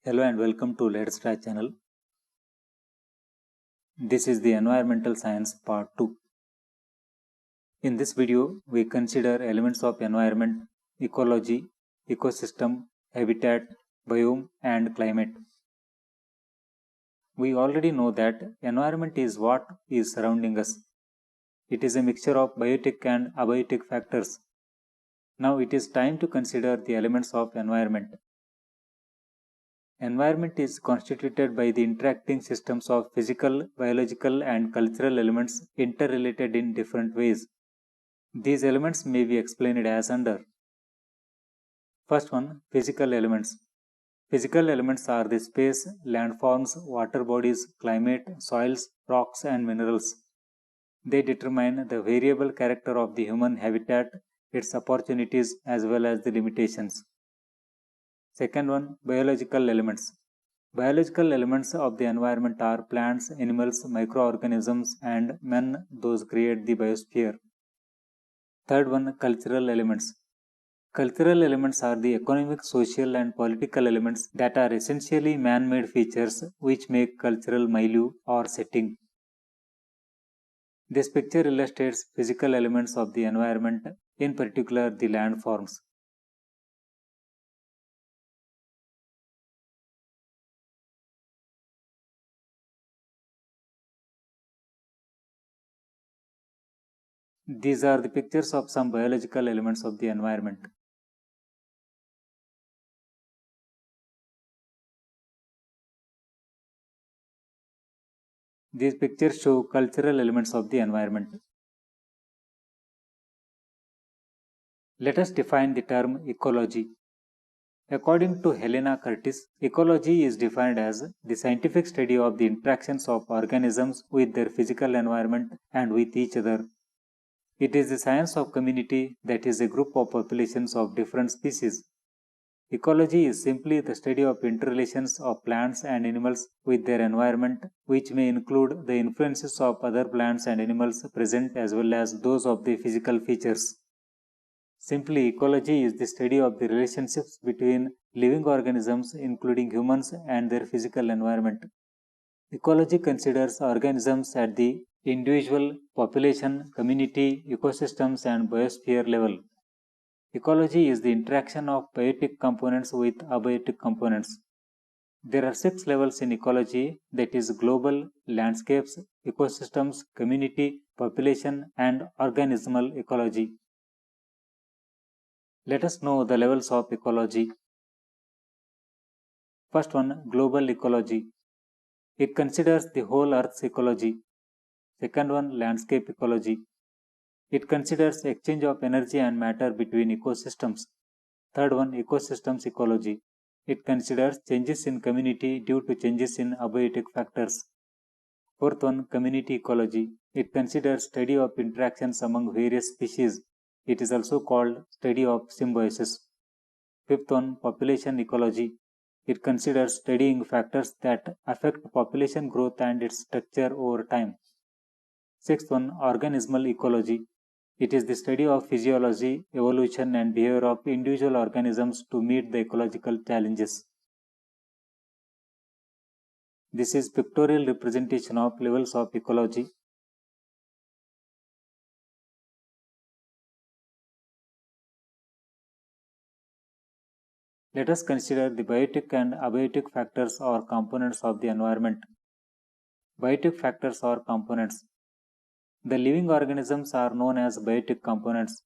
Hello and welcome to Let's Try channel. This is the Environmental Science Part 2. In this video, we consider elements of environment, ecology, ecosystem, habitat, biome and climate. We already know that environment is what is surrounding us. It is a mixture of biotic and abiotic factors. Now it is time to consider the elements of environment. Environment is constituted by the interacting systems of physical, biological, and cultural elements interrelated in different ways. These elements may be explained as under. First one, physical elements. Physical elements are the space, landforms, water bodies, climate, soils, rocks, and minerals. They determine the variable character of the human habitat, its opportunities, as well as the limitations. Second one, biological elements. Biological elements of the environment are plants, animals, microorganisms, and men, those create the biosphere. Third one, cultural elements. Cultural elements are the economic, social, and political elements that are essentially man-made features which make cultural milieu or setting. This picture illustrates physical elements of the environment, in particular the landforms. These are the pictures of some biological elements of the environment. These pictures show cultural elements of the environment. Let us define the term ecology. According to Helena Curtis, ecology is defined as the scientific study of the interactions of organisms with their physical environment and with each other. It is the science of community, that is a group of populations of different species. Ecology is simply the study of interrelations of plants and animals with their environment, which may include the influences of other plants and animals present as well as those of the physical features. Simply, ecology is the study of the relationships between living organisms, including humans, and their physical environment. Ecology considers organisms at the individual, population, community, ecosystems, and biosphere level. Ecology is the interaction of biotic components with abiotic components. There are 6 levels in ecology, that is global, landscapes, ecosystems, community, population, and organismal ecology. Let us know the levels of ecology. First one, global ecology. It considers the whole Earth's ecology. Second one, landscape ecology. It considers exchange of energy and matter between ecosystems. Third one, ecosystems ecology. It considers changes in community due to changes in abiotic factors. Fourth one, community ecology. It considers study of interactions among various species. It is also called study of symbiosis. Fifth one, population ecology. It considers studying factors that affect population growth and its structure over time. Sixth one, organismal ecology. It is the study of physiology, evolution, and behavior of individual organisms to meet the ecological challenges. This is pictorial representation of levels of ecology. Let us consider the biotic and abiotic factors or components of the environment. Biotic factors or components. The living organisms are known as biotic components.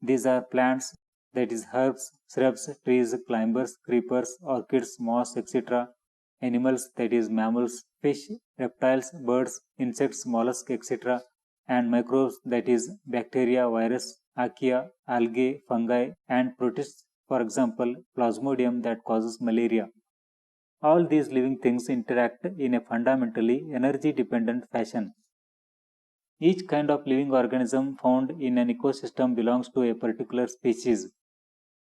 These are plants, that is herbs, shrubs, trees, climbers, creepers, orchids, moss, etc. Animals, that is mammals, fish, reptiles, birds, insects, mollusks, etc. And microbes, that is bacteria, virus, archaea, algae, fungi, and protists, for example, plasmodium that causes malaria. All these living things interact in a fundamentally energy-dependent fashion. Each kind of living organism found in an ecosystem belongs to a particular species.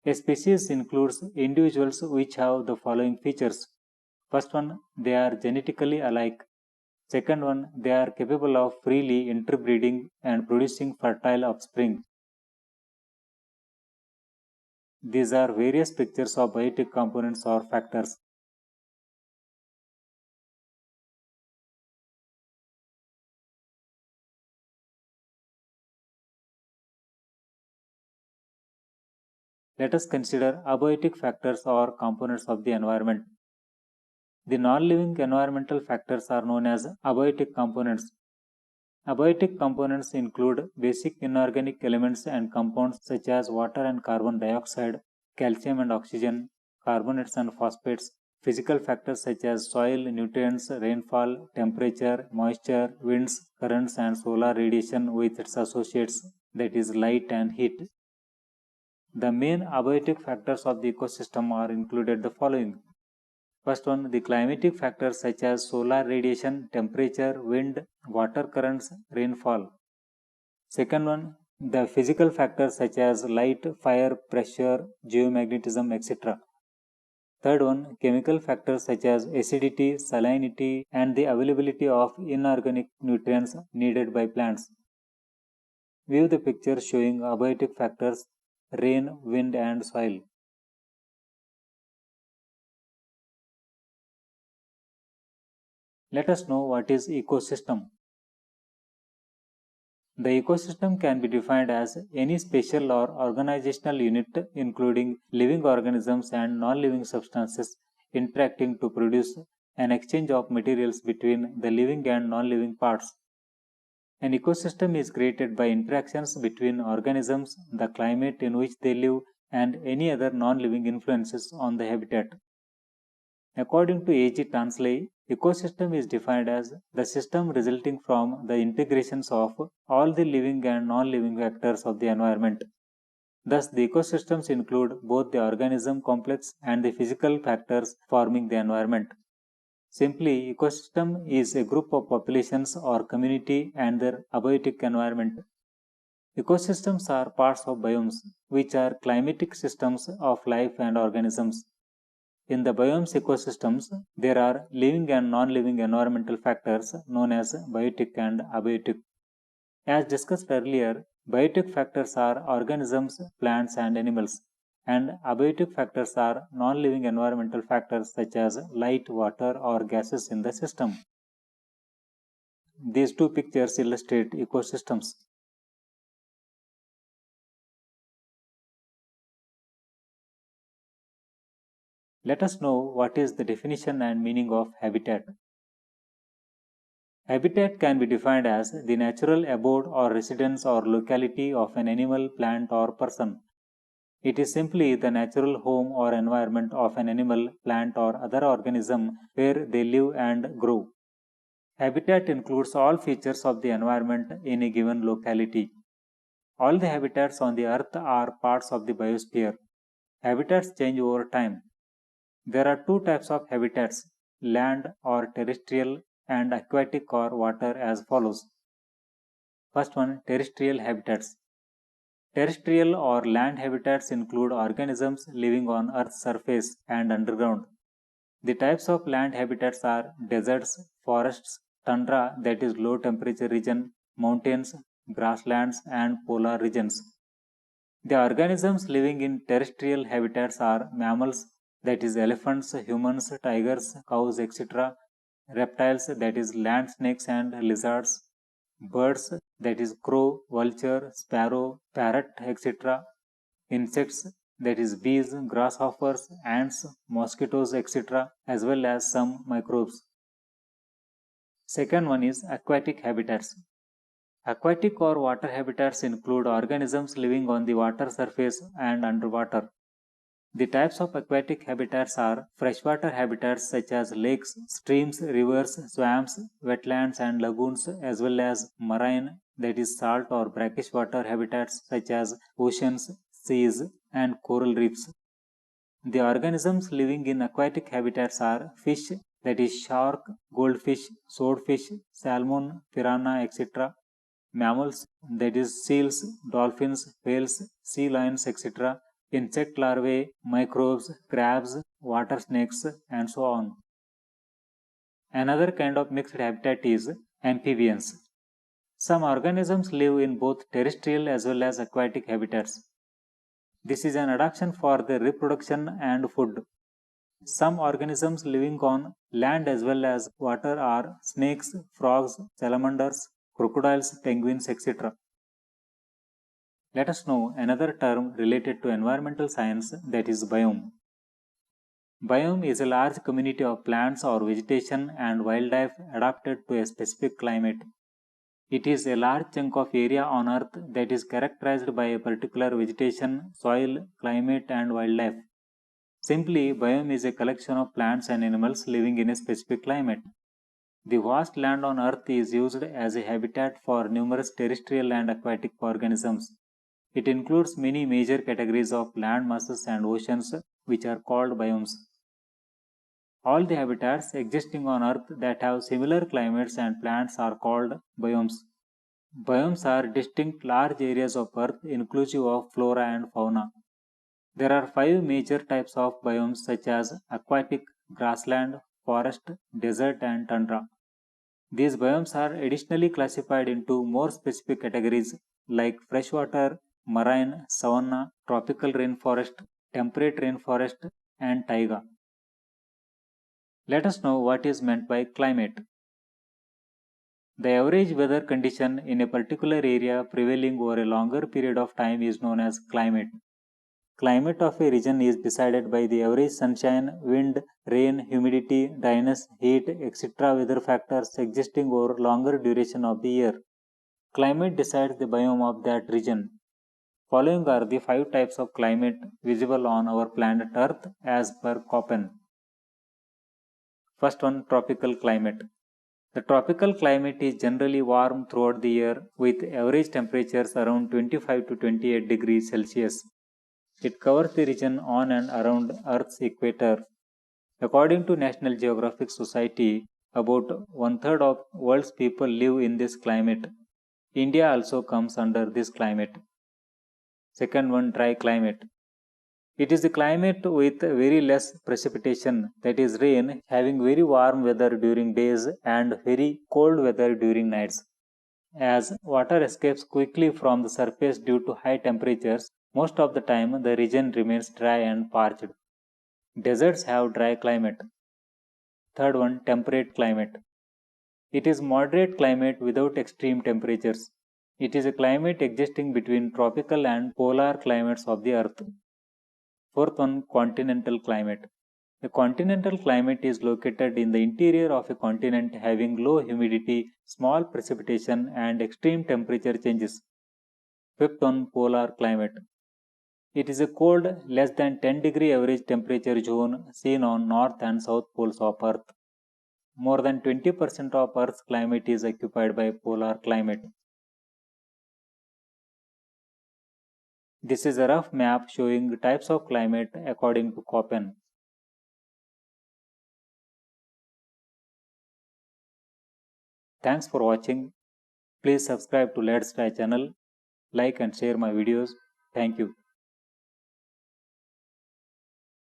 A species includes individuals which have the following features. First one, they are genetically alike. Second one, they are capable of freely interbreeding and producing fertile offspring. These are various pictures of biotic components or factors. Let us consider abiotic factors or components of the environment. The non-living environmental factors are known as abiotic components. Abiotic components include basic inorganic elements and compounds such as water and carbon dioxide, calcium and oxygen, carbonates and phosphates, physical factors such as soil, nutrients, rainfall, temperature, moisture, winds, currents, and solar radiation with its associates, that is, light and heat. The main abiotic factors of the ecosystem are included the following. First one, the climatic factors such as solar radiation, temperature, wind, water currents, rainfall. Second one, the physical factors such as light, fire, pressure, geomagnetism, etc. Third one, chemical factors such as acidity, salinity, and the availability of inorganic nutrients needed by plants. View the picture showing abiotic factors, rain, wind, and soil. Let us know what is ecosystem. The ecosystem can be defined as any spatial or organizational unit including living organisms and non-living substances interacting to produce an exchange of materials between the living and non-living parts. An ecosystem is created by interactions between organisms, the climate in which they live, and any other non-living influences on the habitat. According to A.G. Tansley, ecosystem is defined as the system resulting from the integrations of all the living and non-living factors of the environment. Thus, the ecosystems include both the organism complex and the physical factors forming the environment. Simply, ecosystem is a group of populations or community and their abiotic environment. Ecosystems are parts of biomes, which are climatic systems of life and organisms. In the biomes ecosystems, there are living and non-living environmental factors known as biotic and abiotic. As discussed earlier, biotic factors are organisms, plants, and animals, and abiotic factors are non-living environmental factors such as light, water, or gases in the system. These two pictures illustrate ecosystems. Let us know what is the definition and meaning of habitat. Habitat can be defined as the natural abode or residence or locality of an animal, plant, or person. It is simply the natural home or environment of an animal, plant, or other organism where they live and grow. Habitat includes all features of the environment in a given locality. All the habitats on the earth are parts of the biosphere. Habitats change over time. There are two types of habitats, land or terrestrial and aquatic or water as follows. First one, terrestrial habitats. Terrestrial or land habitats include organisms living on Earth's surface and underground. The types of land habitats are deserts, forests, tundra that is low temperature region, mountains, grasslands and polar regions. The organisms living in terrestrial habitats are mammals that is elephants, humans, tigers, cows, etc. Reptiles that is land snakes and lizards, birds that is crow, vulture, sparrow, parrot, etc. Insects that is bees, grasshoppers, ants, mosquitoes, etc. as well as some microbes. Second one is aquatic habitats. Aquatic or water habitats include organisms living on the water surface and underwater. The types of aquatic habitats are freshwater habitats such as lakes, streams, rivers, swamps, wetlands, and lagoons, as well as marine, that is salt or brackish water habitats such as oceans, seas, and coral reefs. The organisms living in aquatic habitats are fish, that is shark, goldfish, swordfish, salmon, piranha, etc. Mammals, that is seals, dolphins, whales, sea lions, etc. Insect larvae, microbes, crabs, water snakes, and so on. Another kind of mixed habitat is amphibians. Some organisms live in both terrestrial as well as aquatic habitats. This is an adaptation for their reproduction and food. Some organisms living on land as well as water are snakes, frogs, salamanders, crocodiles, penguins, etc. Let us know another term related to environmental science, that is biome. Biome is a large community of plants or vegetation and wildlife adapted to a specific climate. It is a large chunk of area on Earth that is characterized by a particular vegetation, soil, climate, and wildlife. Simply, biome is a collection of plants and animals living in a specific climate. The vast land on Earth is used as a habitat for numerous terrestrial and aquatic organisms. It includes many major categories of land masses and oceans, which are called biomes. All the habitats existing on Earth that have similar climates and plants are called biomes. Biomes are distinct large areas of Earth inclusive of flora and fauna. There are 5 major types of biomes such as aquatic, grassland, forest, desert, and tundra. These biomes are additionally classified into more specific categories like freshwater, marine, savanna, tropical rainforest, temperate rainforest, and taiga. Let us know what is meant by climate. The average weather condition in a particular area prevailing over a longer period of time is known as climate. Climate of a region is decided by the average sunshine, wind, rain, humidity, dryness, heat, etc. weather factors existing over longer duration of the year. Climate decides the biome of that region. Following are the 5 types of climate visible on our planet Earth as per Köppen. First one, tropical climate. The tropical climate is generally warm throughout the year with average temperatures around 25 to 28 degrees Celsius. It covers the region on and around Earth's equator. According to National Geographic Society, about 1/3 of world's people live in this climate. India also comes under this climate. Second one, dry climate. It is a climate with very less precipitation, that is rain, having very warm weather during days and very cold weather during nights. As water escapes quickly from the surface due to high temperatures, most of the time the region remains dry and parched. Deserts have dry climate. Third one, temperate climate. It is moderate climate without extreme temperatures. It is a climate existing between tropical and polar climates of the earth. Fourth one, continental climate. A continental climate is located in the interior of a continent having low humidity, small precipitation, and extreme temperature changes. Fifth one, polar climate. It is a cold, less than 10-degree average temperature zone seen on north and south poles of Earth. More than 20% of Earth's climate is occupied by polar climate. This is a rough map showing types of climate according to Köppen. Thanks for watching. Please subscribe to Let's Try channel, like and share my videos. Thank you.